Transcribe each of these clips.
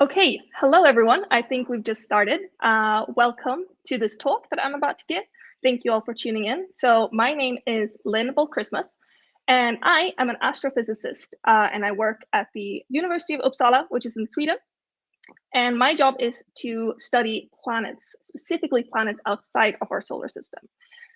Okay, hello everyone. I think we've just started. Welcome to this talk that I'm about to give. Thank you all for tuning in. So my name is Linn Boldt-Christmas, and I am an astrophysicist, and I work at the University of Uppsala, which is in Sweden. And my job is to study planets, specifically planets outside of our solar system.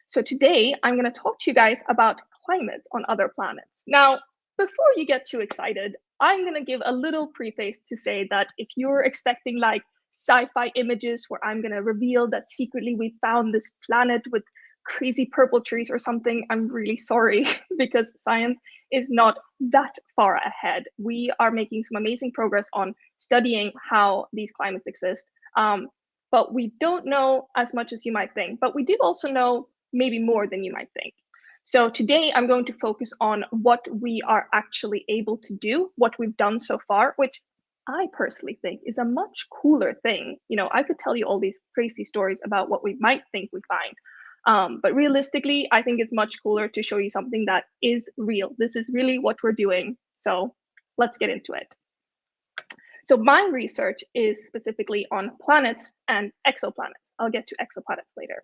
So today I'm going to talk to you guys about climates on other planets. Now, before you get too excited, I'm going to give a little preface to say that if you're expecting like sci-fi images where I'm going to reveal that secretly we found this planet with crazy purple trees or something, I'm really sorry because science is not that far ahead. We are making some amazing progress on studying how these climates exist. But we don't know as much as you might think, but we do also know maybe more than you might think. So today I'm going to focus on what we are actually able to do, what we've done so far, which I personally think is a much cooler thing. You know, I could tell you all these crazy stories about what we might think we find. But realistically, I think it's much cooler to show you something that is real. This is really what we're doing. So let's get into it. So my research is specifically on planets and exoplanets. I'll get to exoplanets later.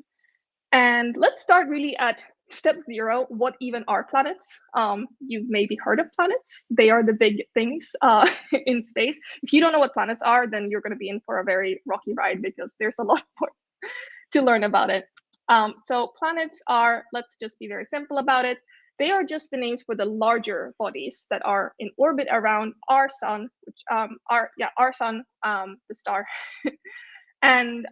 And let's start really at step zero. What even are planets? You've maybe heard of planets. They are the big things in space. If you don't know what planets are, then you're going to be in for a very rocky ride because there's a lot more to learn about it. So planets are, let's just be very simple about it. They are just the names for the larger bodies that are in orbit around our sun, which our sun, the star. And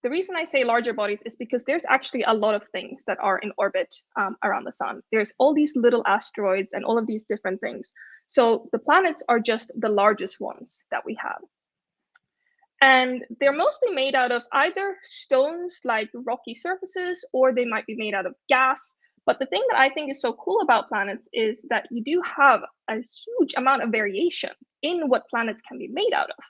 the reason I say larger bodies is because there's actually a lot of things that are in orbit around the sun. There's all these little asteroids and all of these different things. So the planets are just the largest ones that we have. And they're mostly made out of either stones like rocky surfaces, or they might be made out of gas. But the thing that I think is so cool about planets is that you do have a huge amount of variation in what planets can be made out of.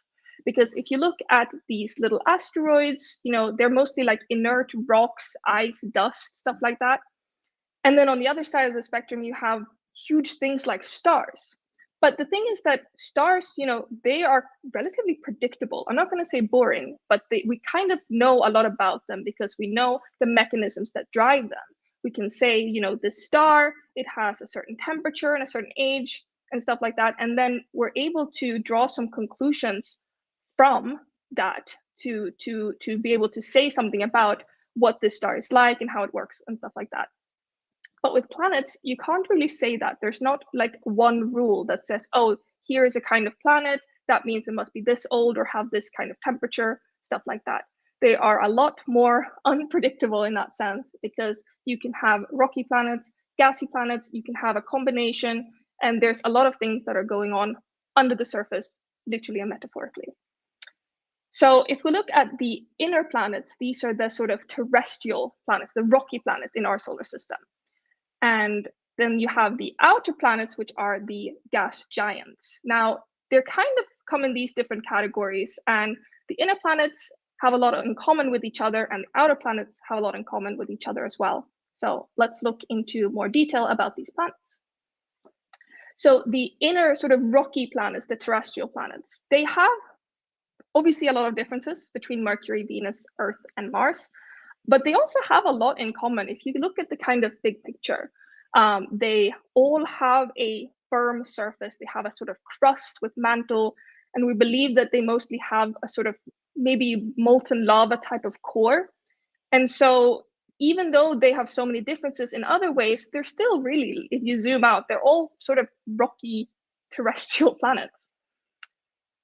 Because if you look at these little asteroids, you know, they're mostly like inert rocks, ice, dust, stuff like that. And then on the other side of the spectrum, you have huge things like stars. But the thing is that stars, you know, they are relatively predictable. I'm not going to say boring, but we kind of know a lot about them because we know the mechanisms that drive them. We can say, you know, this star, it has a certain temperature and a certain age and stuff like that. And then we're able to draw some conclusions from that to be able to say something about what this star is like and how it works and stuff like that. But with planets, you can't really say that. There's not like one rule that says, oh, here is a kind of planet. That means it must be this old or have this kind of temperature, stuff like that. They are a lot more unpredictable in that sense because you can have rocky planets, gassy planets, you can have a combination, and there's a lot of things that are going on under the surface, literally and metaphorically. So if we look at the inner planets, these are the sort of terrestrial planets, the rocky planets in our solar system. And then you have the outer planets, which are the gas giants. Now, they're kind of come in these different categories, and the inner planets have a lot in common with each other, and the outer planets have a lot in common with each other as well. So let's look into more detail about these planets. So the inner sort of rocky planets, the terrestrial planets, they have obviously a lot of differences between Mercury, Venus, Earth, and Mars. But they also have a lot in common. If you look at the kind of big picture, they all have a firm surface. They have a sort of crust with mantle, and we believe that they mostly have a sort of maybe molten lava type of core. And so even though they have so many differences in other ways, they're still really, if you zoom out, they're all sort of rocky terrestrial planets.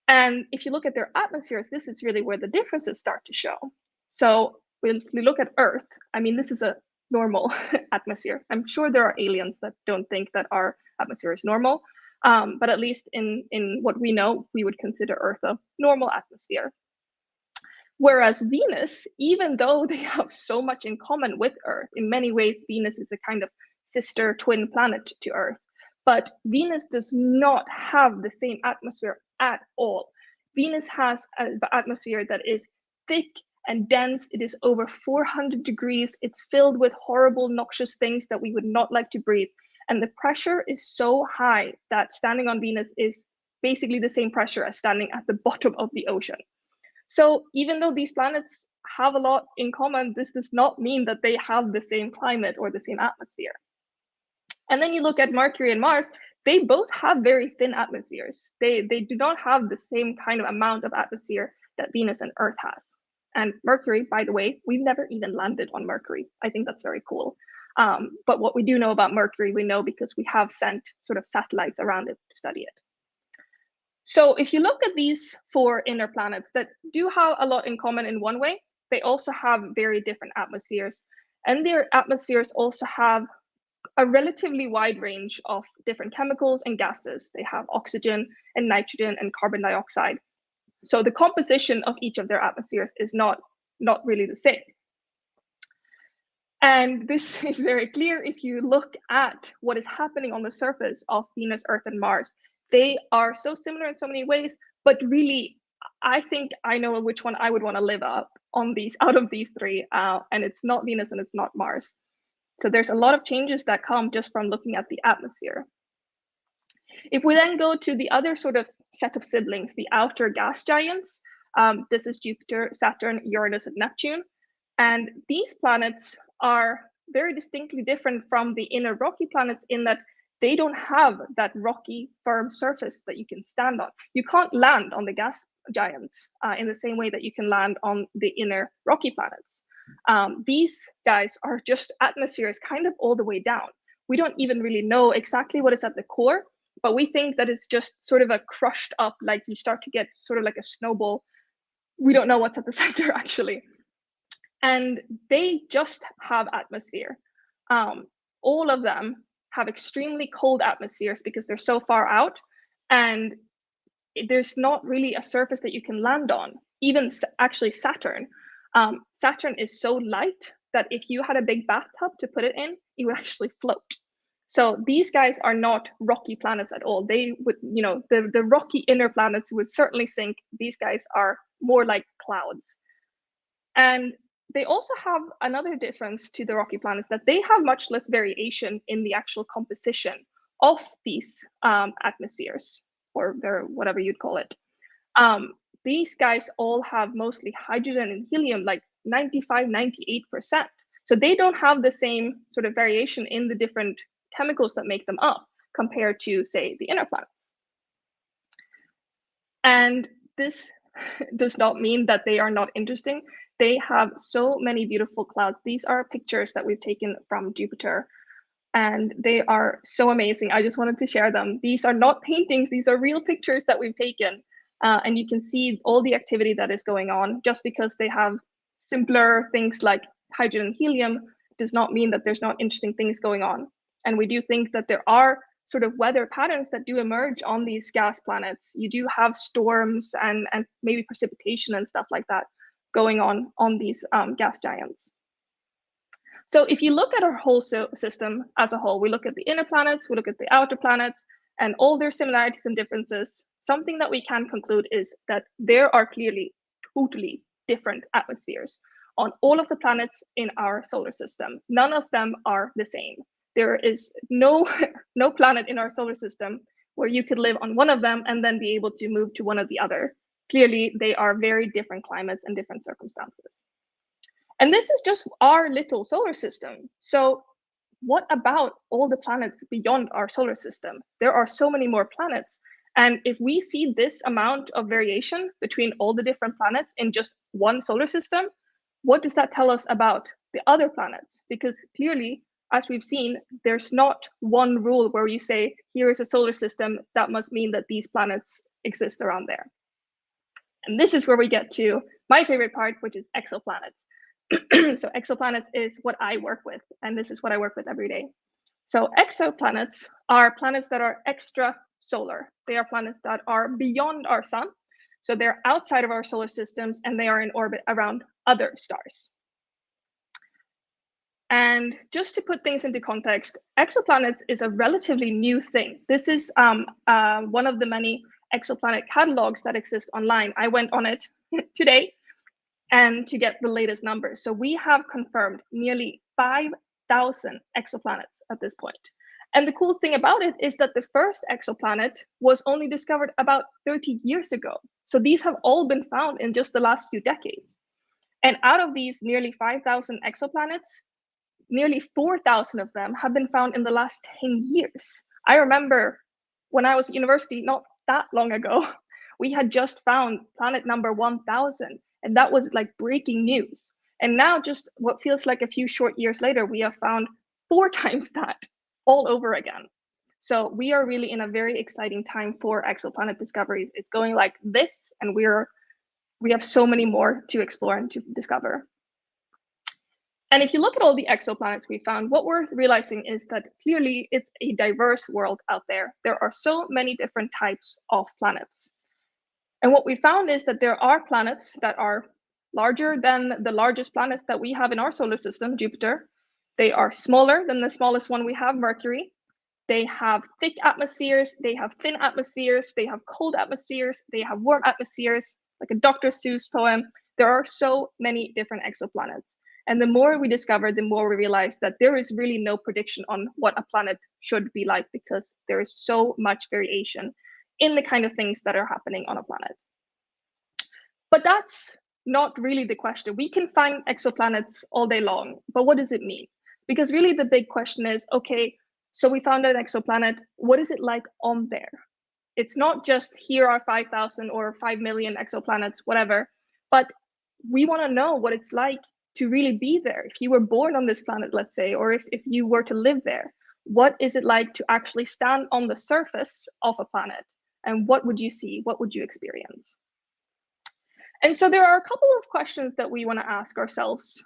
And if you look at their atmospheres, this is really where the differences start to show. So if we look at Earth, I mean, this is a normal atmosphere. I'm sure there are aliens that don't think that our atmosphere is normal, but at least in what we know, we would consider Earth a normal atmosphere. Whereas Venus, even though they have so much in common with Earth, in many ways, Venus is a kind of sister twin planet to Earth. But Venus does not have the same atmosphere at all. Venus has an atmosphere that is thick and dense. It is over 400 degrees. It's filled with horrible, noxious things that we would not like to breathe. And the pressure is so high that standing on Venus is basically the same pressure as standing at the bottom of the ocean. So even though these planets have a lot in common, this does not mean that they have the same climate or the same atmosphere. And then you look at Mercury and Mars, they both have very thin atmospheres. They do not have the same kind of amount of atmosphere that Venus and Earth has. And Mercury, by the way, we've never even landed on Mercury. I think that's very cool. But what we do know about Mercury, we know because we have sent sort of satellites around it to study it. So if you look at these 4 inner planets that do have a lot in common in one way, they also have very different atmospheres. And their atmospheres also have a relatively wide range of different chemicals and gases. They have oxygen and nitrogen and carbon dioxide. So the composition of each of their atmospheres is not really the same. And this is very clear if you look at what is happening on the surface of Venus, Earth, and Mars. They are so similar in so many ways, but really, I think I know which one I would want to live out of these 3, and it's not Venus and it's not Mars. So there's a lot of changes that come just from looking at the atmosphere. If we then go to the other sort of set of siblings, the outer gas giants, this is Jupiter, Saturn, Uranus, and Neptune. And these planets are very distinctly different from the inner rocky planets in that they don't have that rocky, firm surface that you can stand on. You can't land on the gas giants in the same way that you can land on the inner rocky planets. These guys are just atmospheres kind of all the way down. We don't even really know exactly what is at the core, but we think that it's just sort of a crushed up, like you start to get sort of like a snowball. We don't know what's at the center actually. And they just have atmosphere. All of them have extremely cold atmospheres because they're so far out, and there's not really a surface that you can land on. Even actually Saturn. Saturn is so light that if you had a big bathtub to put it in, it would actually float. So these guys are not rocky planets at all. They would, the rocky inner planets would certainly sink. These guys are more like clouds. And they also have another difference to the rocky planets, that they have much less variation in the actual composition of these atmospheres, or their whatever you'd call it. These guys all have mostly hydrogen and helium, like 95, 98%. So they don't have the same sort of variation in the different chemicals that make them up compared to, say, the inner planets. And this does not mean that they are not interesting. They have so many beautiful clouds. These are pictures that we've taken from Jupiter, and they are so amazing. I just wanted to share them. These are not paintings, these are real pictures that we've taken. And you can see all the activity that is going on. Just because they have simpler things like hydrogen and helium does not mean that there's not interesting things going on. And we do think that there are sort of weather patterns that do emerge on these gas planets. You do have storms and maybe precipitation and stuff like that going on these gas giants. So if you look at our whole system as a whole, we look at the inner planets, we look at the outer planets, and all their similarities and differences, something that we can conclude is that there are clearly totally different atmospheres on all of the planets in our solar system. None of them are the same. There is no planet in our solar system where you could live on one of them and then be able to move to one of the other. Clearly, they are very different climates and different circumstances. And this is just our little solar system. So what about all the planets beyond our solar system? There are so many more planets. And if we see this amount of variation between all the different planets in just one solar system, what does that tell us about the other planets? Because clearly, as we've seen, there's not one rule where you say, here is a solar system, that must mean that these planets exist around there. And this is where we get to my favorite part, which is exoplanets. So exoplanets is what I work with, and this is what I work with every day. So exoplanets are planets that are extrasolar. They are planets that are beyond our sun. So they're outside of our solar systems, and they are in orbit around other stars. And just to put things into context, exoplanets is a relatively new thing. This is one of the many exoplanet catalogs that exist online. I went on it today and to get the latest numbers. So we have confirmed nearly 5,000 exoplanets at this point. And the cool thing about it is that the first exoplanet was only discovered about 30 years ago. So these have all been found in just the last few decades. And out of these nearly 5,000 exoplanets, nearly 4,000 of them have been found in the last 10 years. I remember when I was at university, not that long ago, we had just found planet number 1,000, and that was like breaking news. And now, just what feels like a few short years later, we have found 4 times that all over again. So we are really in a very exciting time for exoplanet discoveries. It's going like this, and we have so many more to explore and to discover. And if you look at all the exoplanets we found, what we're realizing is that clearly it's a diverse world out there. There are so many different types of planets. And what we found is that there are planets that are larger than the largest planets that we have in our solar system, Jupiter. They are smaller than the smallest one we have, Mercury. They have thick atmospheres, they have thin atmospheres, they have cold atmospheres, they have warm atmospheres, like a Dr. Seuss poem. There are so many different exoplanets. And the more we discover, the more we realize that there is really no prediction on what a planet should be like, because there is so much variation in the kind of things that are happening on a planet. But that's not really the question. We can find exoplanets all day long, but what does it mean? Because really the big question is, okay, so we found an exoplanet, what is it like on there? It's not just here are 5,000 or 5 million exoplanets, whatever, but we want to know what it's like to really be there. If you were born on this planet, let's say, or if you were to live there, what is it like to actually stand on the surface of a planet? And what would you see? What would you experience? And so there are a couple of questions that we want to ask ourselves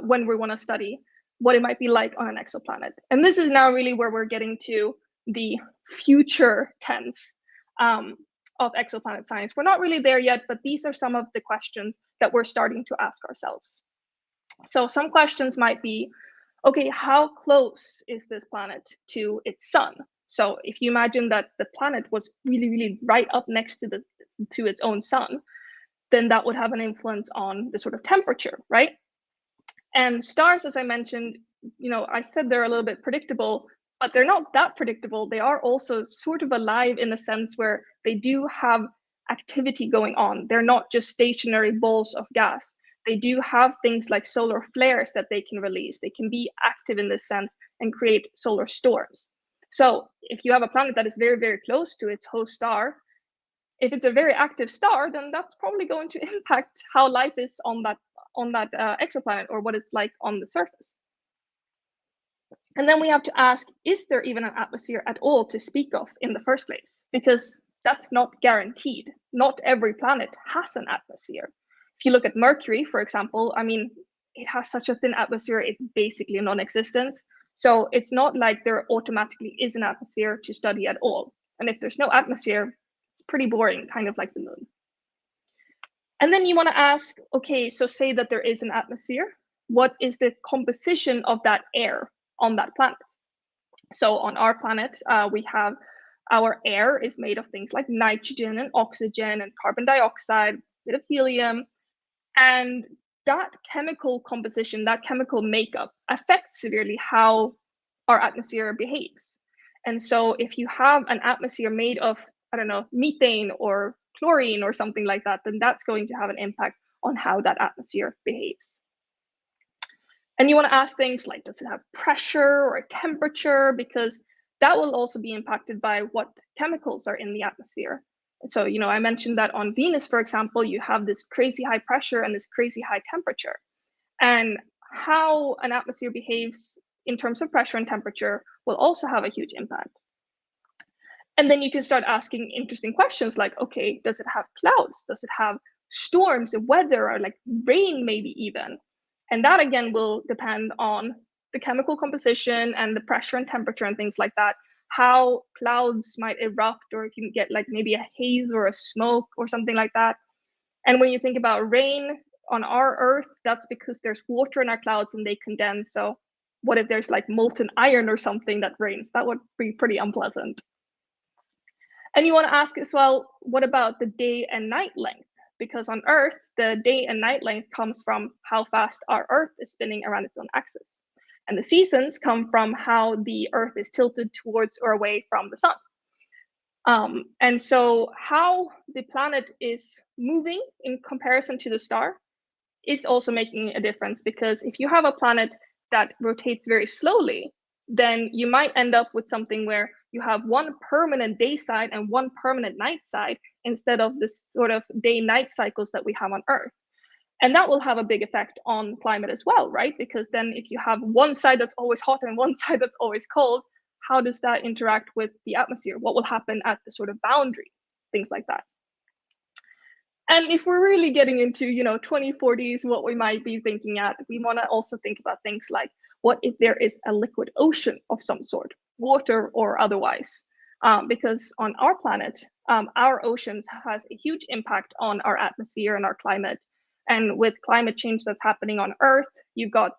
when we want to study what it might be like on an exoplanet. And this is now really where we're getting to the future tense of exoplanet science. We're not really there yet, but these are some of the questions that we're starting to ask ourselves. So some questions might be, okay, how close is this planet to its sun? So if you imagine that the planet was really, really right up next to its own sun, then that would have an influence on the sort of temperature, right? And stars, as I mentioned, I said they're a little bit predictable, but they're not that predictable. They are also sort of alive in the sense where they do have activity going on. They're not just stationary balls of gas. They do have things like solar flares that they can release. They can be active in this sense and create solar storms. So if you have a planet that is very, very close to its host star, if it's a very active star, then that's probably going to impact how life is on that exoplanet, or what it's like on the surface. And then we have to ask, is there even an atmosphere at all to speak of in the first place? Because that's not guaranteed. Not every planet has an atmosphere. If you look at Mercury, for example, I mean, it has such a thin atmosphere, it's basically a non-existent. So it's not like there automatically is an atmosphere to study at all. And if there's no atmosphere, it's pretty boring, kind of like the moon. And then you want to ask, okay, so say that there is an atmosphere, what is the composition of that air on that planet? So on our planet, we have our air is made of things like nitrogen and oxygen and carbon dioxide, a bit of helium. And that chemical composition, that chemical makeup affects severely how our atmosphere behaves. And so if you have an atmosphere made of, I don't know, methane or chlorine or something like that, then that's going to have an impact on how that atmosphere behaves. And you want to ask things like, does it have pressure or temperature? Because that will also be impacted by what chemicals are in the atmosphere. So, I mentioned that on Venus, for example, you have this crazy high pressure and this crazy high temperature. And how an atmosphere behaves in terms of pressure and temperature will also have a huge impact. And then you can start asking interesting questions like, okay, does it have clouds? Does it have storms and weather, or like rain maybe even? And that again will depend on the chemical composition and the pressure and temperature and things like that, how clouds might erupt, or if you get like maybe a haze or a smoke or something like that. And when you think about rain on our Earth, that's because there's water in our clouds and they condense. So what if there's like molten iron or something that rains? That would be pretty unpleasant. And you want to ask as well, what about the day and night length? Because on Earth, the day and night length comes from how fast our Earth is spinning around its own axis. And the seasons come from how the Earth is tilted towards or away from the sun. And so how the planet is moving in comparison to the star is also making a difference, because if you have a planet that rotates very slowly, then you might end up with something where you have one permanent day side and one permanent night side instead of this sort of day-night cycles that we have on Earth. And that will have a big effect on climate as well, right? Because then if you have one side that's always hot and one side that's always cold, how does that interact with the atmosphere? What will happen at the sort of boundary? Things like that. And if we're really getting into, 2040s, what we might be thinking at, we want to also think about things like, what if there is a liquid ocean of some sort, water or otherwise? Because on our planet, our oceans has a huge impact on our atmosphere and our climate. And with climate change that's happening on Earth, you've got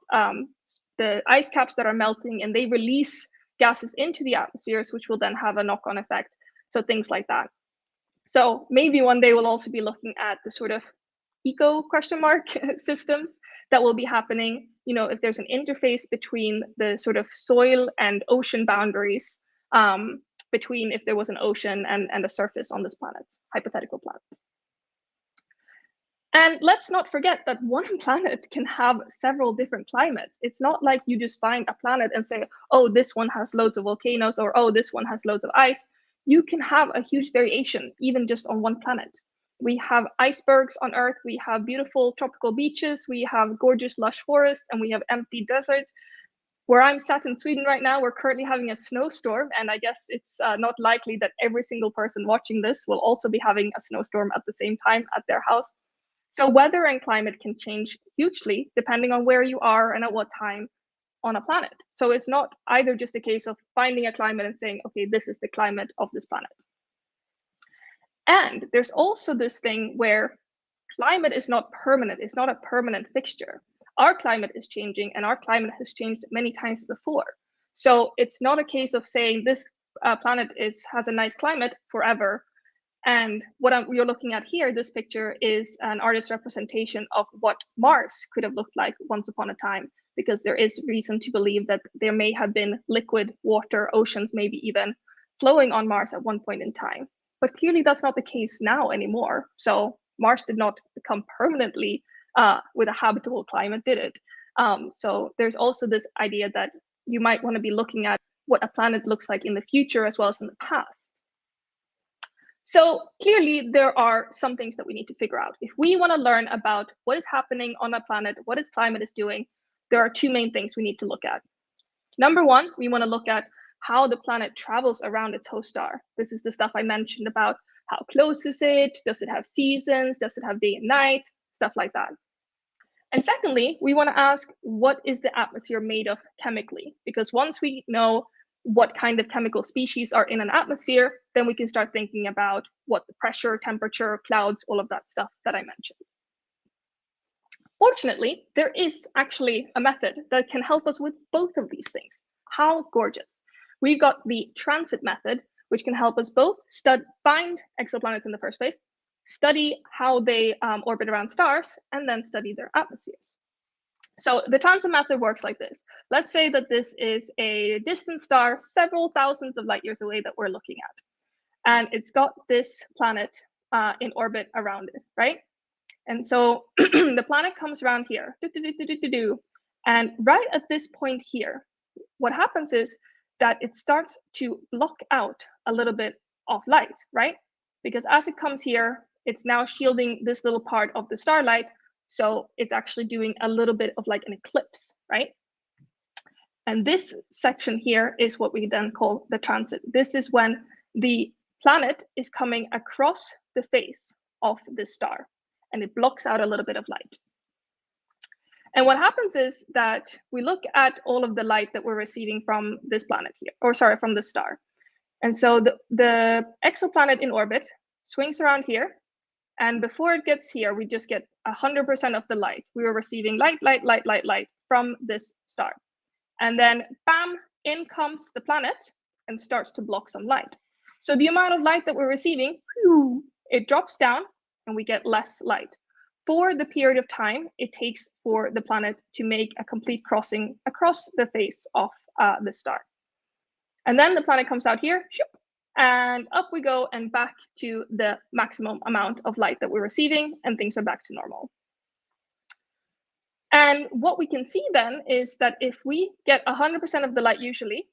the ice caps that are melting, and they release gases into the atmospheres, which will then have a knock-on effect. So things like that. So maybe one day we'll also be looking at the sort of eco ? Systems that will be happening, if there's an interface between the sort of soil and ocean boundaries, between if there was an ocean and a surface on this planet, hypothetical planet. And let's not forget that one planet can have several different climates. It's not like you just find a planet and say, oh, this one has loads of volcanoes, or oh, this one has loads of ice. You can have a huge variation, even just on one planet. We have icebergs on Earth, we have beautiful tropical beaches, we have gorgeous lush forests, and we have empty deserts. Where I'm sat in Sweden right now, we're currently having a snowstorm, and I guess it's not likely that every single person watching this will also be having a snowstorm at the same time at their house. So weather and climate can change hugely depending on where you are and at what time on a planet. So it's not either just a case of finding a climate and saying, okay, this is the climate of this planet. And there's also this thing where climate is not permanent. It's not a permanent fixture. Our climate is changing, and our climate has changed many times before. So it's not a case of saying this planet has a nice climate forever. And what you're looking at here, this picture, is an artist's representation of what Mars could have looked like once upon a time, because there is reason to believe that there may have been liquid water, oceans maybe even, flowing on Mars at one point in time. But clearly that's not the case now anymore. So Mars did not become permanently with a habitable climate, did it? So there's also this idea that you might want to be looking at what a planet looks like in the future as well as in the past. So clearly there are some things that we need to figure out. If we want to learn about what is happening on a planet, what its climate is doing, there are two main things we need to look at. Number one, we want to look at how the planet travels around its host star. This is the stuff I mentioned about how close is it? Does it have seasons? Does it have day and night? Stuff like that. And secondly, we want to ask, what is the atmosphere made of chemically? Because once we know what kind of chemical species are in an atmosphere, then we can start thinking about what the pressure, temperature, clouds, all of that stuff that I mentioned. Fortunately, there is actually a method that can help us with both of these things. How gorgeous. We've got the transit method, which can help us both find exoplanets in the first place, study how they orbit around stars, and then study their atmospheres. So the transit method works like this. Let's say that this is a distant star several thousands of light years away that we're looking at. And it's got this planet in orbit around it, right? And so the planet comes around here, and right at this point here, what happens is that it starts to block out a little bit of light, right? Because as it comes here, it's now shielding this little part of the starlight. So it's actually doing a little bit of like an eclipse, right? And this section here is what we then call the transit. This is when the planet is coming across the face of the star, and it blocks out a little bit of light. And what happens is that we look at all of the light that we're receiving from this planet here, or sorry, from the star. And so the exoplanet in orbit swings around here. And before it gets here, we just get 100% of the light. We were receiving light from this star. And then bam, in comes the planet and starts to block some light. So the amount of light that we're receiving, it drops down and we get less light. for the period of time it takes for the planet to make a complete crossing across the face of the star. And then the planet comes out here, and up we go and back to the maximum amount of light that we're receiving, and things are back to normal. And what we can see then is that if we get 100% of the light usually,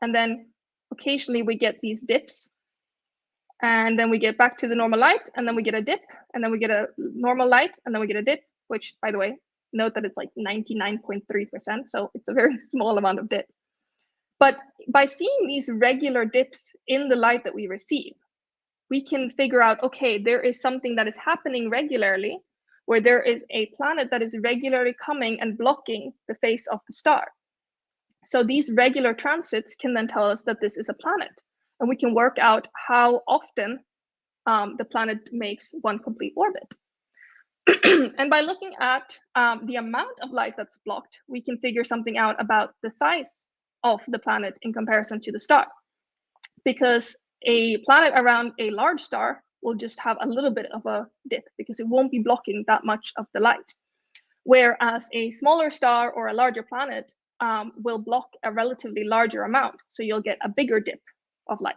and then occasionally we get these dips, and then we get back to the normal light, and then we get a dip, and then we get a normal light, and then we get a dip, which, by the way, note that it's like 99.3%, so it's a very small amount of dip. But by seeing these regular dips in the light that we receive, we can figure out, okay, there is something that is happening regularly, where there is a planet that is regularly coming and blocking the face of the star. So these regular transits can then tell us that this is a planet, and we can work out how often the planet makes one complete orbit. And by looking at the amount of light that's blocked, we can figure something out about the size of the planet in comparison to the star. Because a planet around a large star will just have a little bit of a dip because it won't be blocking that much of the light. Whereas a smaller star or a larger planet will block a relatively larger amount. So you'll get a bigger dip of light.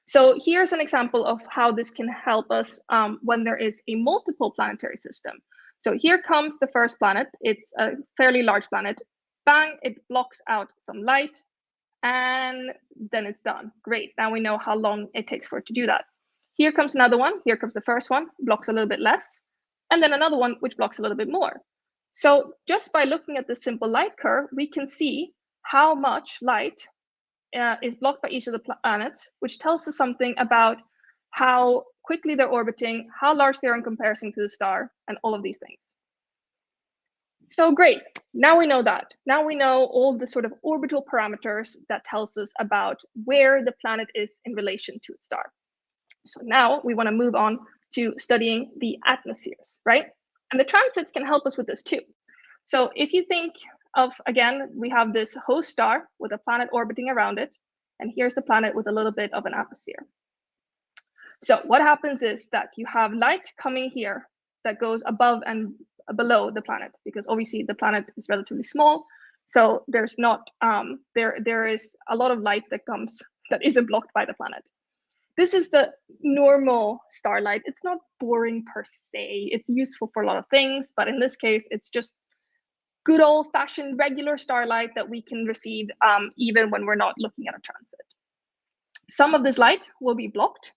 So here's an example of how this can help us when there is a multiple planetary system. So here comes the first planet. It's a fairly large planet. Bang, it blocks out some light, and then it's done. Great, now we know how long it takes for it to do that. Here comes another one. Here comes the first one, blocks a little bit less, and then another one which blocks a little bit more. So just by looking at the simple light curve, we can see how much light is blocked by each of the planets, which tells us something about how quickly they're orbiting, how large they are in comparison to the star, and all of these things. So great, now we know that. Now we know all the sort of orbital parameters that tells us about where the planet is in relation to its star. So now we want to move on to studying the atmospheres, right? And the transits can help us with this too. So if you think of, again, we have this host star with a planet orbiting around it, and here's the planet with a little bit of an atmosphere. So what happens is that you have light coming here that goes above and below the planet, because obviously the planet is relatively small, so there's not there is a lot of light that comes that isn't blocked by the planet. This is the normal starlight. It's not boring per se. It's useful for a lot of things, but in this case, it's just good old-fashioned regular starlight that we can receive even when we're not looking at a transit. Some of this light will be blocked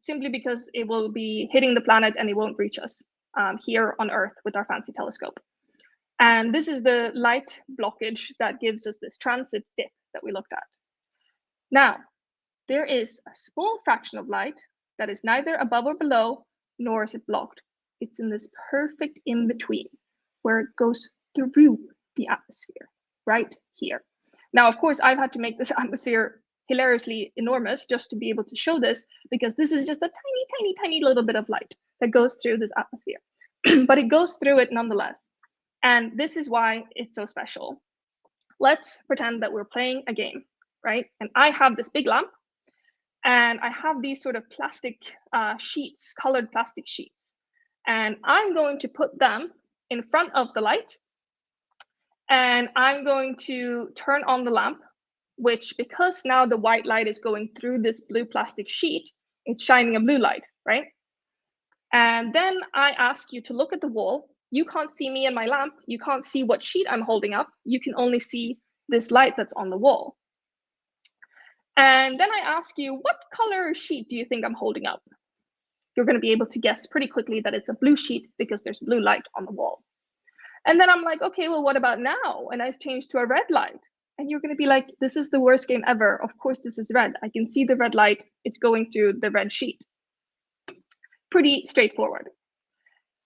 simply because it will be hitting the planet and it won't reach us here on Earth with our fancy telescope. And this is the light blockage that gives us this transit dip that we looked at. Now, there is a small fraction of light that is neither above or below, nor is it blocked. It's in this perfect in-between where it goes through the atmosphere, right here. Now, of course, I've had to make this atmosphere hilariously enormous just to be able to show this, because this is just a tiny little bit of light that goes through this atmosphere. But it goes through it nonetheless. And this is why it's so special. Let's pretend that we're playing a game, right? And I have this big lamp, and I have these sort of plastic sheets, colored plastic sheets. And I'm going to put them in front of the light, and I'm going to turn on the lamp, which, because now the white light is going through this blue plastic sheet, it's shining a blue light, right? And then I ask you to look at the wall. You can't see me and my lamp. You can't see what sheet I'm holding up. You can only see this light that's on the wall. And then I ask you, what color sheet do you think I'm holding up? You're going to be able to guess pretty quickly that it's a blue sheet because there's blue light on the wall. And then I'm like, okay, well, what about now? And I change to a red light. And you're going to be like, this is the worst game ever. Of course, this is red. I can see the red light. It's going through the red sheet. Pretty straightforward.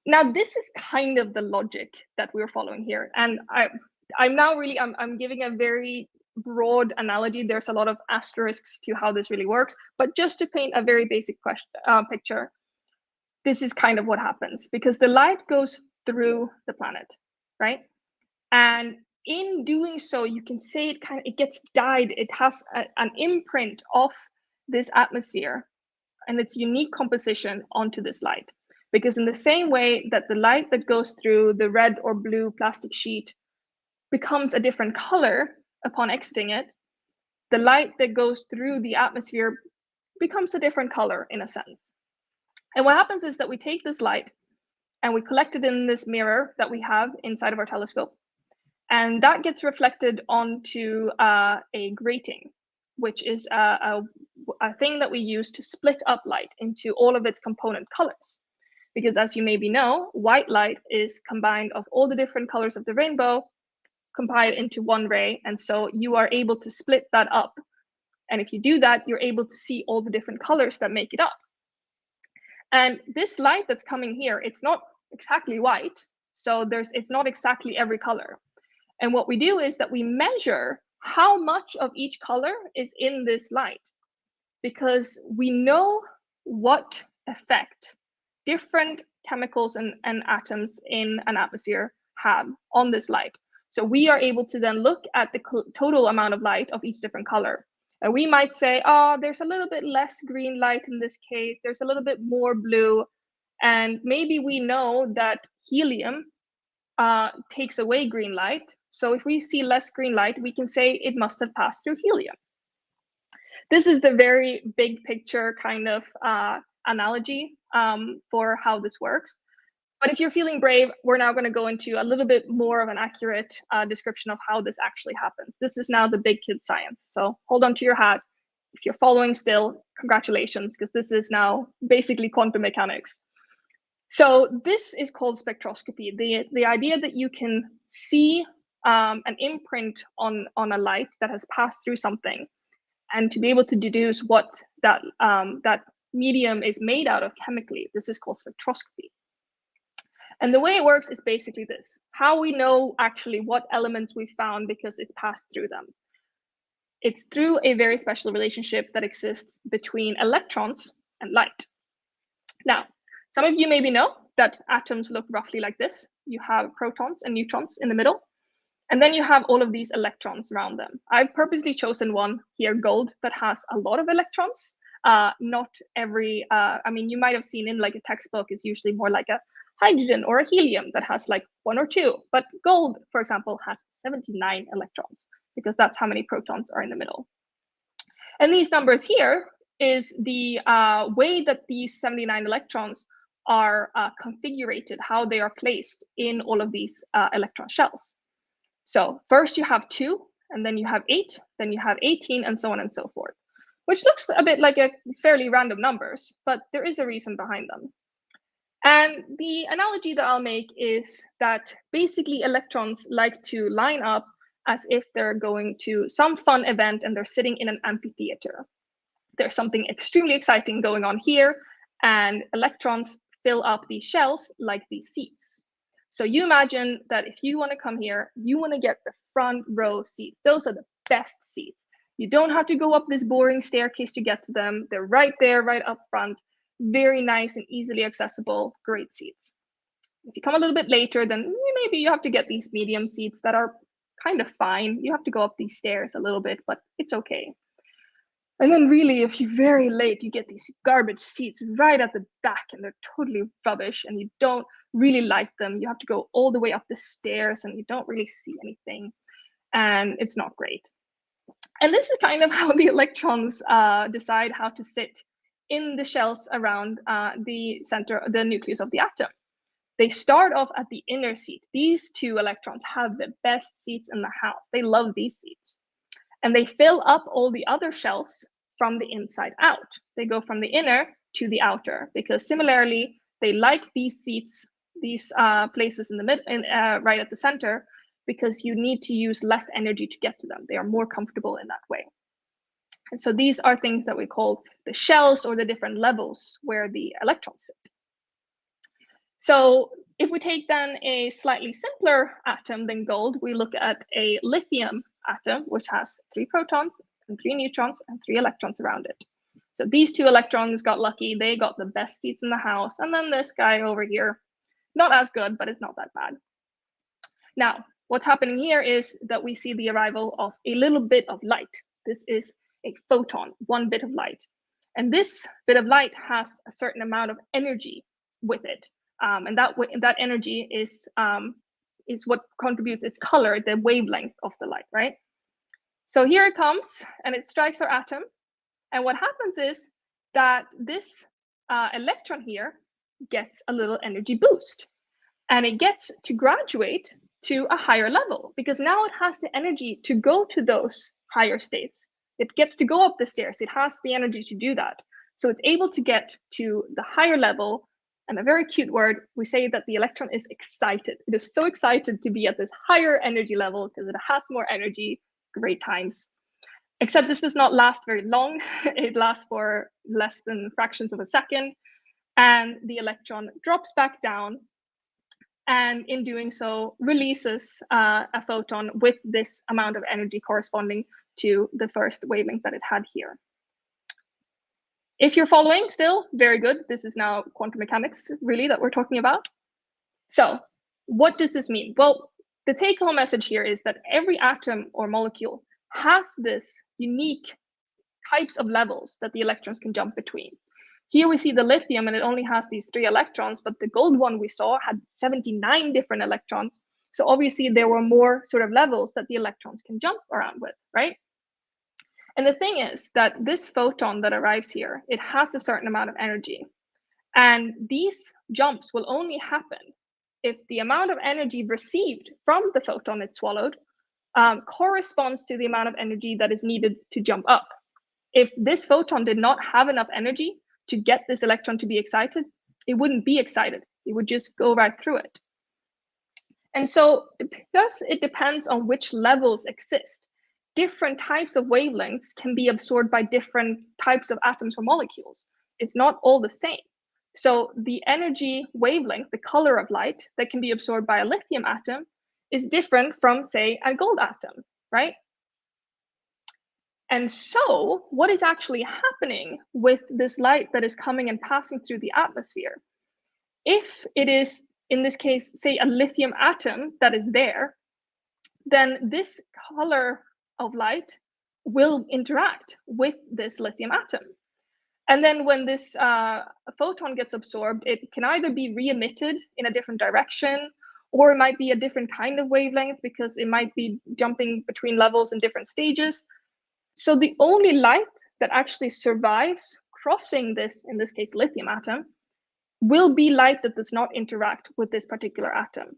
Now, this is kind of the logic that we're following here. And I'm giving a very broad analogy. There's a lot of asterisks to how this really works. But just to paint a very basic picture, this is kind of what happens, because the light goes through the planet, right? And in doing so, you can say it gets dyed. It has an imprint of this atmosphere and its unique composition onto this light. Because in the same way that the light that goes through the red or blue plastic sheet becomes a different color upon exiting it, the light that goes through the atmosphere becomes a different color in a sense. And what happens is that we take this light and we collect it in this mirror that we have inside of our telescope. And that gets reflected onto a grating, which is a thing that we use to split up light into all of its component colors. Because as you maybe know, white light is combined of all the different colors of the rainbow compiled into one ray. And so you are able to split that up. And if you do that, you're able to see all the different colors that make it up. And this light that's coming here, it's not exactly white. So it's not exactly every color. And what we do is that we measure how much of each color is in this light, because we know what effect different chemicals and atoms in an atmosphere have on this light. So we are able to then look at the total amount of light of each different color. And we might say, oh, there's a little bit less green light in this case. There's a little bit more blue. And maybe we know that helium takes away green light. So if we see less green light, we can say it must have passed through helium. This is the very big picture kind of analogy for how this works. But if you're feeling brave, we're now going to go into a little bit more of an accurate description of how this actually happens. This is now the big kid science. So hold on to your hat. If you're following still, congratulations, because this is now basically quantum mechanics. So this is called spectroscopy. The idea that you can see an imprint on a light that has passed through something, and to be able to deduce what that medium is made out of chemically. This is called spectroscopy. And the way it works is basically this: how we know actually what elements we found because it's passed through them. It's through a very special relationship that exists between electrons and light. Now, some of you maybe know that atoms look roughly like this. You have protons and neutrons in the middle, and then you have all of these electrons around them. I've purposely chosen one here, gold, that has a lot of electrons. Not every, I mean, you might have seen in like a textbook, it's usually more like a hydrogen or a helium that has like 1 or 2. But gold, for example, has 79 electrons, because that's how many protons are in the middle. And these numbers here is the way that these 79 electrons are configured, how they are placed in all of these electron shells. So first you have 2, and then you have 8, then you have 18, and so on and so forth, which looks a bit like a fairly random numbers, but there is a reason behind them. And the analogy that I'll make is that basically electrons like to line up as if they're going to some fun event and they're sitting in an amphitheater. There's something extremely exciting going on here, and electrons fill up these shells like these seats. So you imagine that if you want to come here, you want to get the front row seats. Those are the best seats. You don't have to go up this boring staircase to get to them. They're right there, right up front. Very nice and easily accessible, great seats. If you come a little bit later, then maybe you have to get these medium seats that are kind of fine. You have to go up these stairs a little bit, but it's okay. And then really, if you're very late, you get these garbage seats right at the back, and they're totally rubbish, and you don't really like them. You have to go all the way up the stairs, and you don't really see anything, and it's not great. And this is kind of how the electrons decide how to sit in the shells around the center, the nucleus of the atom. They start off at the inner seat. These 2 electrons have the best seats in the house. They love these seats. And they fill up all the other shells from the inside out. They go from the inner to the outer, because similarly, they like these seats, these places in the mid, right at the center, because you need to use less energy to get to them. They are more comfortable in that way. And so these are things that we call the shells, or the different levels where the electrons sit. So if we take then a slightly simpler atom than gold, we look at a lithium atom, which has 3 protons and 3 neutrons and 3 electrons around it. So these 2 electrons got lucky. They got the best seats in the house. And then this guy over here, not as good, but it's not that bad. Now, what's happening here is that we see the arrival of a little bit of light. This is a photon, 1 bit of light. And this bit of light has a certain amount of energy. with it. And that energy is what contributes its color, the wavelength of the light, right? So here it comes, and it strikes our atom. And what happens is that this electron here gets a little energy boost, and it gets to graduate to a higher level because now it has the energy to go to those higher states. It gets to go up the stairs. It has the energy to do that. So it's able to get to the higher level. And a very cute word, we say that the electron is excited. It is so excited to be at this higher energy level because it has more energy. Great times. Except this does not last very long. It lasts for less than fractions of a second. And the electron drops back down, and in doing so releases a photon with this amount of energy corresponding to the first wavelength that it had here. If you're following still, very good. This is now quantum mechanics, really, that we're talking about. So what does this mean? Well, the take-home message here is that every atom or molecule has this unique types of levels that the electrons can jump between. Here we see the lithium, and it only has these 3 electrons, but the gold one we saw had 79 different electrons. So obviously there were more sort of levels that the electrons can jump around with, right? And the thing is that this photon that arrives here, it has a certain amount of energy. And these jumps will only happen if the amount of energy received from the photon it swallowed corresponds to the amount of energy that is needed to jump up. If this photon did not have enough energy to get this electron to be excited, it wouldn't be excited. It would just go right through it. And so because it depends on which levels exist, different types of wavelengths can be absorbed by different types of atoms or molecules. It's not all the same. So the energy wavelength, the color of light that can be absorbed by a lithium atom is different from, say, a gold atom, right? And so what is actually happening with this light that is coming and passing through the atmosphere? If it is, in this case, say a lithium atom that is there, then this color of light will interact with this lithium atom. And then when this photon gets absorbed, it can either be re-emitted in a different direction, or it might be a different kind of wavelength because it might be jumping between levels in different stages. So the only light that actually survives crossing this, in this case, lithium atom, will be light that does not interact with this particular atom.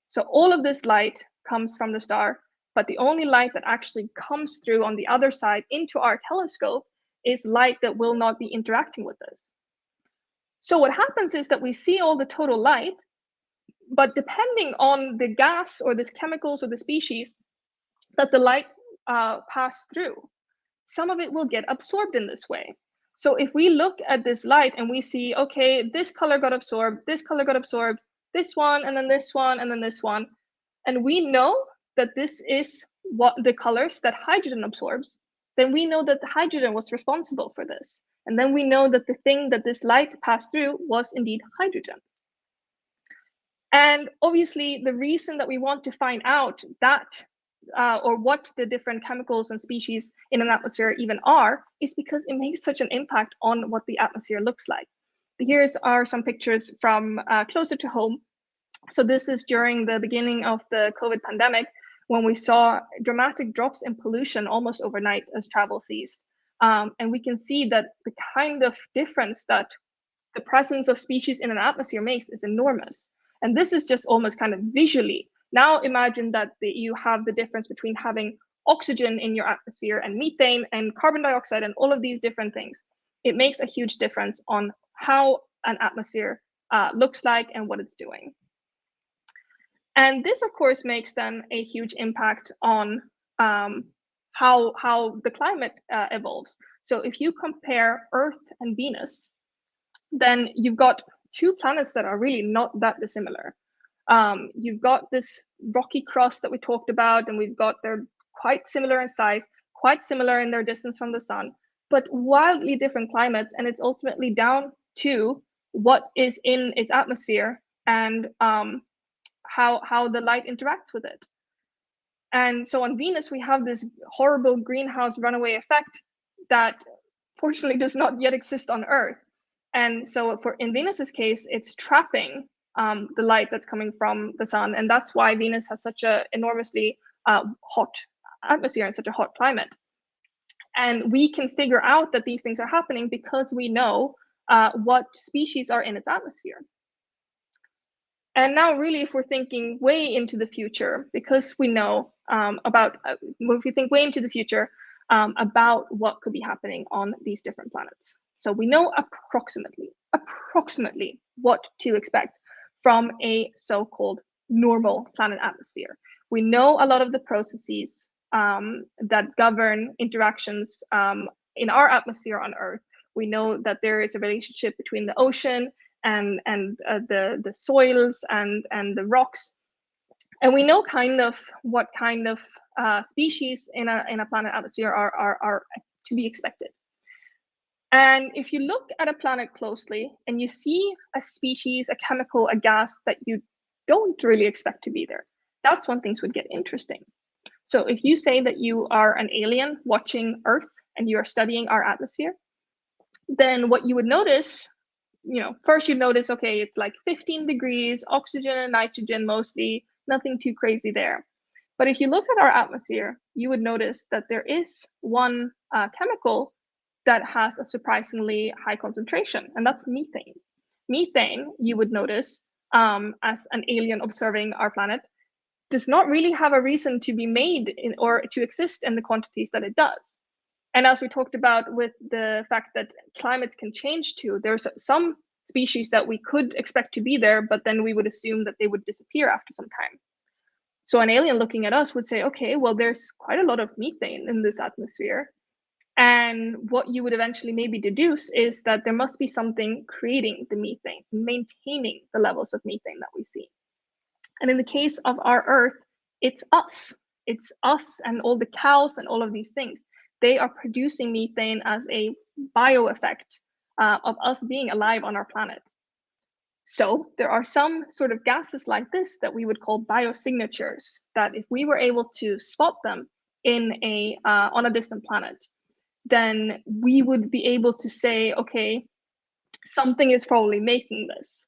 So all of this light comes from the star, but the only light that actually comes through on the other side into our telescope is light that will not be interacting with this. So what happens is that we see all the total light, but depending on the gas or the chemicals or the species that the light pass through, some of it will get absorbed in this way. So if we look at this light and we see, okay, this color got absorbed, this color got absorbed, this one, and then this one, and then this one, and we know that this is what the colors that hydrogen absorbs, then we know that the hydrogen was responsible for this. And then we know that the thing that this light passed through was indeed hydrogen. And obviously, the reason that we want to find out that or what the different chemicals and species in an atmosphere even are is because it makes such an impact on what the atmosphere looks like. Here are some pictures from closer to home. So this is during the beginning of the COVID pandemic, when we saw dramatic drops in pollution almost overnight as travel ceased. And we can see that the kind of difference that the presence of species in an atmosphere makes is enormous. And this is just almost kind of visually. Now imagine that you have the difference between having oxygen in your atmosphere and methane and carbon dioxide and all of these different things. It makes a huge difference on how an atmosphere looks like and what it's doing. And this, of course, makes then a huge impact on how the climate evolves. So if you compare Earth and Venus, then you've got 2 planets that are really not that dissimilar. You've got this rocky crust that we talked about, and they're quite similar in size, quite similar in their distance from the sun, but wildly different climates. And it's ultimately down to what is in its atmosphere and how the light interacts with it. And so on Venus, we have this horrible greenhouse runaway effect that fortunately does not yet exist on Earth. And so in Venus's case, it's trapping the light that's coming from the sun. And that's why Venus has such a enormously hot atmosphere and such a hot climate. And we can figure out that these things are happening because we know what species are in its atmosphere. And now really, if we're thinking way into the future, because we know if we think way into the future about what could be happening on these different planets. So we know approximately what to expect from a so-called normal planet atmosphere. We know a lot of the processes that govern interactions in our atmosphere on Earth. We know that there is a relationship between the ocean and the soils and the rocks, and we know kind of what kind of species in a planet atmosphere are to be expected. And if you look at a planet closely and you see a species, a chemical, a gas that you don't really expect to be there, that's when things would get interesting. So if you say that you are an alien watching Earth and you are studying our atmosphere, then what you would notice, first you'd notice, okay, it's like 15 degrees, oxygen and nitrogen mostly, nothing too crazy there. But if you looked at our atmosphere, you would notice that there is one chemical that has a surprisingly high concentration, and that's methane. Methane, you would notice, as an alien observing our planet, does not really have a reason to be made or to exist in the quantities that it does. And as we talked about with the fact that climates can change too, there's some species that we could expect to be there, but then we would assume that they would disappear after some time. So an alien looking at us would say, okay, well, there's quite a lot of methane in this atmosphere. And what you would eventually maybe deduce is that there must be something creating the methane, maintaining the levels of methane that we see. And in the case of our Earth, it's us. It's us and all the cows and all of these things. They are producing methane as a bio effect of us being alive on our planet. So there are some sort of gases like this that we would call biosignatures, that if we were able to spot them on a distant planet, then we would be able to say, okay, something is probably making this.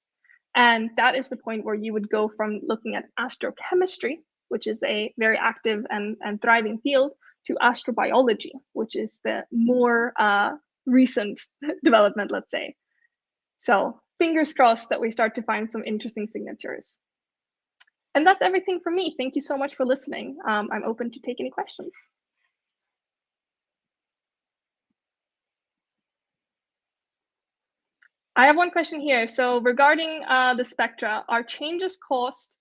And that is the point where you would go from looking at astrochemistry, which is a very active and thriving field, to astrobiology, which is the more recent development, let's say. So fingers crossed that we start to find some interesting signatures. And that's everything from me. Thank you so much for listening. I'm open to take any questions. I have one question here. So regarding the spectra, are changes caused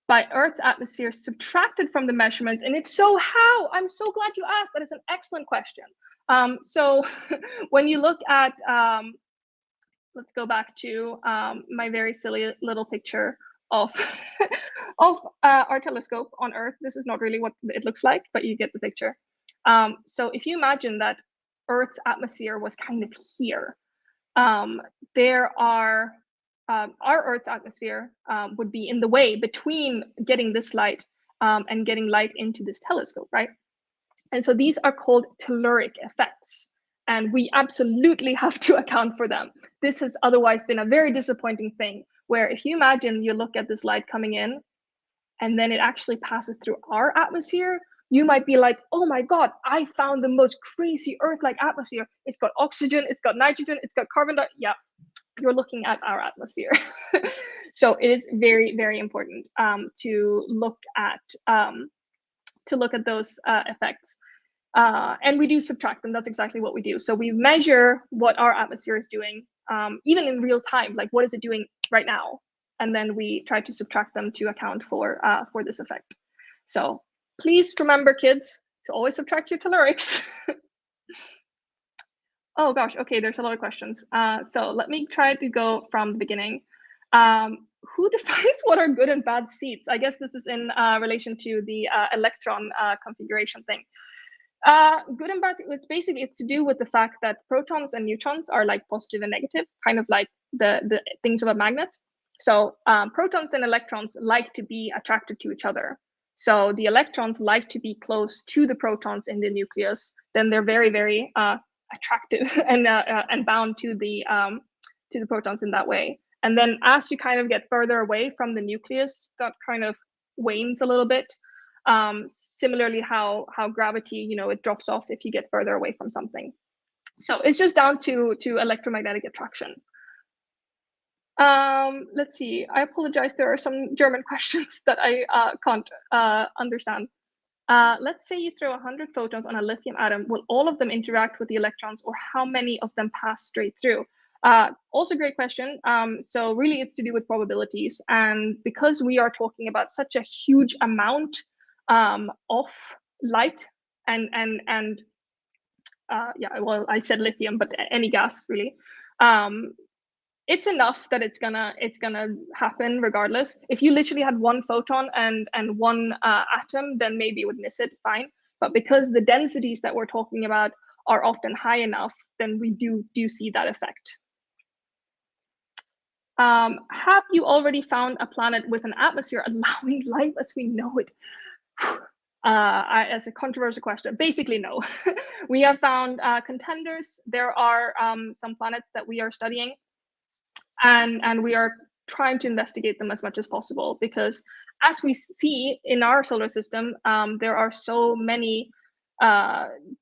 by Earth's atmosphere subtracted from the measurements? And if so, how? I'm so glad you asked. That is an excellent question. So when you look at, let's go back to my very silly little picture of our telescope on Earth. This is not really what it looks like, but you get the picture. So if you imagine that Earth's atmosphere was kind of here, our Earth's atmosphere would be in the way between getting this light and getting light into this telescope, right? And so these are called telluric effects, and we absolutely have to account for them. This has otherwise been a very disappointing thing, where if you imagine you look at this light coming in and then it actually passes through our atmosphere, you might be like, oh my God, I found the most crazy Earth-like atmosphere. It's got oxygen, it's got nitrogen, it's got carbon dioxide. Yeah, you're looking at our atmosphere. So it is very, very important to look at those effects. And we do subtract them. That's exactly what we do. So we measure what our atmosphere is doing, even in real time, like what is it doing right now? And then we try to subtract them to account for this effect. So please remember, kids, to always subtract your tellurics. Oh gosh, okay, there's a lot of questions. So let me try to go from the beginning. Who defines what are good and bad seeds? I guess this is in relation to the electron configuration thing. Good and bad, it's to do with the fact that protons and neutrons are like positive and negative, kind of like the things of a magnet. So protons and electrons like to be attracted to each other. So the electrons like to be close to the protons in the nucleus. Then they're very, very attractive and bound to the to the protons in that way. And then as you kind of get further away from the nucleus, that kind of wanes a little bit. Similarly, how gravity, it drops off if you get further away from something. So it's just down to electromagnetic attraction. Let's see. I apologize. There are some German questions that I can't understand. Let's say you throw 100 photons on a lithium atom. Will all of them interact with the electrons, or how many of them pass straight through? Also great question. So really it's to do with probabilities. And because we are talking about such a huge amount of light and yeah, well, I said lithium, but any gas really. It's enough that it's gonna happen regardless. If you literally had one photon and one atom, then maybe it would miss it, fine. But because the densities that we're talking about are often high enough, then we do see that effect. Have you already found a planet with an atmosphere allowing life as we know it? As a controversial question, basically no. We have found contenders. There are some planets that we are studying, and we are trying to investigate them as much as possible, because as we see in our solar system, there are so many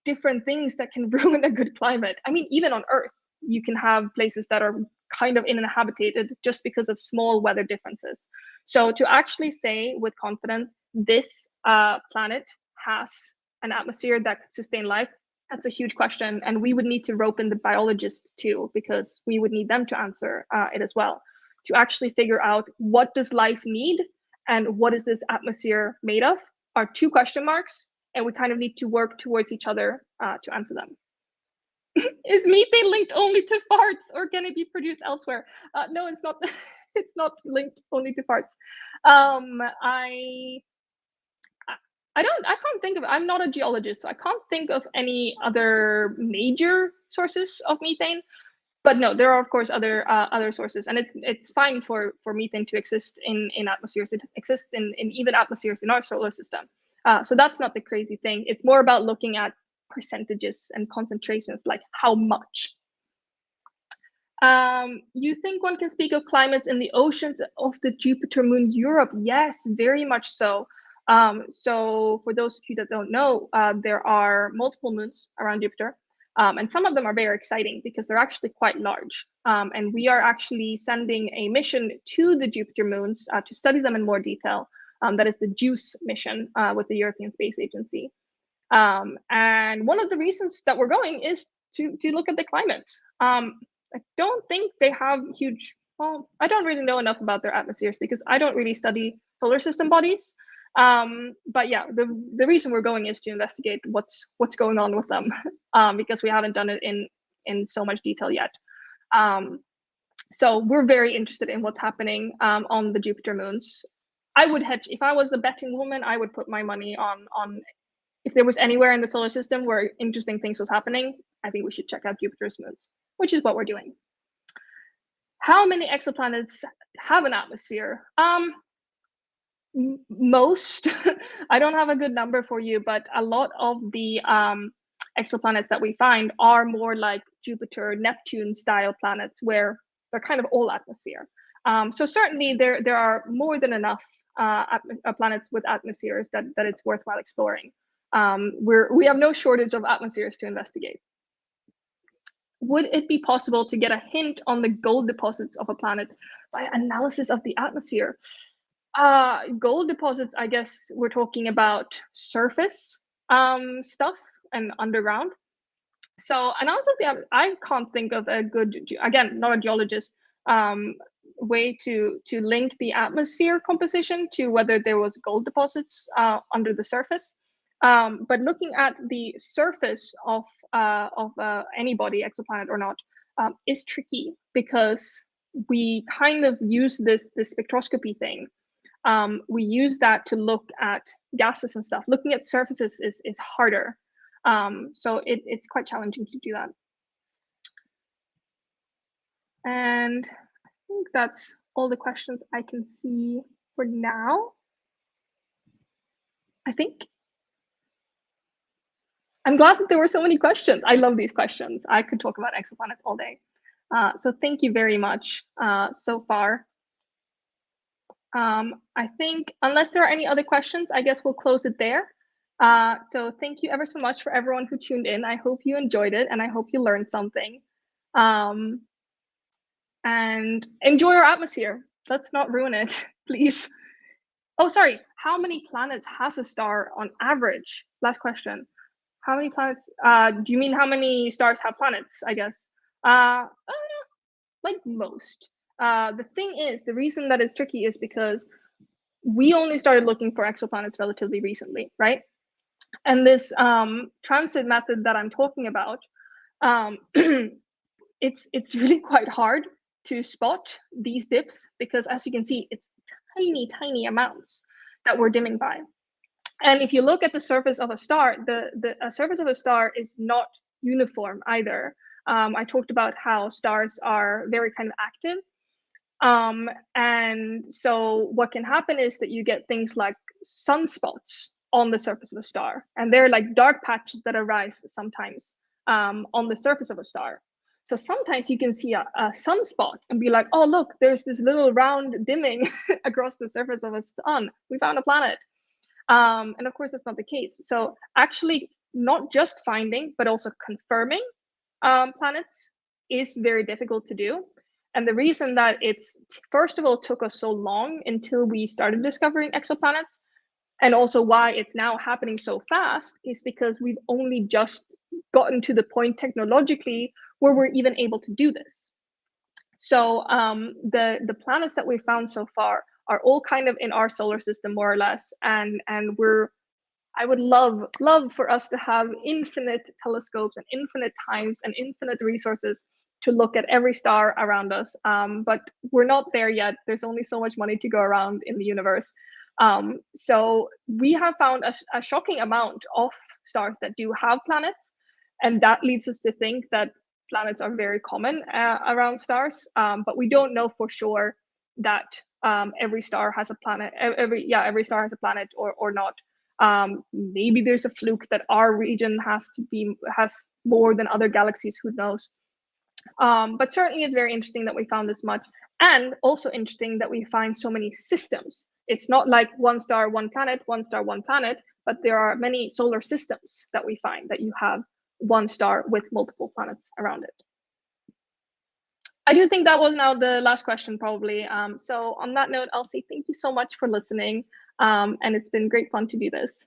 different things that can ruin a good climate. I mean, even on Earth, you can have places that are kind of uninhabited just because of small weather differences. So to actually say with confidence, this planet has an atmosphere that could sustain life, that's a huge question. And we would need to rope in the biologists too, because we would need them to answer it as well, to actually figure out what does life need and what is this atmosphere made of are two question marks. And we kind of need to work towards each other to answer them. Is methane linked only to farts, or can it be produced elsewhere? No, it's not. It's not linked only to farts. I can't think of. I'm not a geologist, so I can't think of any other major sources of methane. But no, there are of course other sources, and it's fine for methane to exist in atmospheres. It exists in even atmospheres in our solar system. So that's not the crazy thing. It's more about looking at percentages and concentrations, like how much. You think one can speak of climates in the oceans of the Jupiter moon Europe? Yes, very much so. So for those of you that don't know, there are multiple moons around Jupiter, and some of them are very exciting because they're actually quite large. And we are actually sending a mission to the Jupiter moons to study them in more detail. That is the JUICE mission with the European Space Agency. And one of the reasons that we're going is to look at the climates. I don't think they have huge, well, I don't really know enough about their atmospheres because I don't really study solar system bodies. But yeah, the reason we're going is to investigate what's going on with them, because we haven't done it in so much detail yet. So we're very interested in what's happening on the Jupiter moons. I would hedge, if I was a betting woman, I would put my money on if there was anywhere in the solar system where interesting things was happening, I think we should check out Jupiter's moons, which is what we're doing. How many exoplanets have an atmosphere? Most. I don't have a good number for you, but a lot of the exoplanets that we find are more like Jupiter, Neptune style planets, where they're kind of all atmosphere. So certainly there are more than enough planets with atmospheres that it's worthwhile exploring. We have no shortage of atmospheres to investigate. Would it be possible to get a hint on the gold deposits of a planet by analysis of the atmosphere? Gold deposits, I guess we're talking about surface stuff and underground. So analysis of the, I can't think of a good, again, not a geologist, way to link the atmosphere composition to whether there was gold deposits under the surface. But looking at the surface of any body, exoplanet or not, is tricky because we kind of use this spectroscopy thing. We use that to look at gases and stuff. Looking at surfaces is harder. So it's quite challenging to do that. And I think that's all the questions I can see for now. I think. I'm glad that there were so many questions. I love these questions. I could talk about exoplanets all day. So thank you very much so far. I think unless there are any other questions, I guess we'll close it there. So thank you ever so much for everyone who tuned in. I hope you enjoyed it and I hope you learned something. And enjoy our atmosphere. Let's not ruin it, please. Oh, sorry. How many planets has a star on average? Last question. How many planets? Do you mean how many stars have planets? I guess. Like most. The thing is, the reason that it's tricky is because we only started looking for exoplanets relatively recently, right? And this transit method that I'm talking about, it's really quite hard to spot these dips because, as you can see, it's tiny amounts that we're dimming by. And if you look at the surface of a star, the surface of a star is not uniform either. I talked about how stars are very kind of active. And so what can happen is that you get things like sunspots on the surface of a star. And they're like dark patches that arise sometimes on the surface of a star. So sometimes you can see a sunspot and be like, oh, look, there's this little round dimming across the surface of a sun. We found a planet. And of course, that's not the case. So actually, not just finding, but also confirming planets is very difficult to do. And the reason that it's, first of all, took us so long until we started discovering exoplanets, and also why it's now happening so fast, is because we've only just gotten to the point technologically where we're even able to do this. So the planets that we've found so far are all kind of in our solar system, more or less, and I would love for us to have infinite telescopes and infinite times and infinite resources to look at every star around us. But we're not there yet. There's only so much money to go around in the universe. So we have found a shocking amount of stars that do have planets. And that leads us to think that planets are very common around stars. But we don't know for sure that every star has a planet. Every star has a planet or not. Maybe there's a fluke that our region has more than other galaxies, who knows. But certainly it's very interesting that we found this much, and also interesting that we find so many systems. It's not like one star, one planet, one star, one planet, but there are many solar systems that we find that you have one star with multiple planets around it. I do think that was now the last question, probably. So on that note, I'll say thank you so much for listening. And it's been great fun to do this.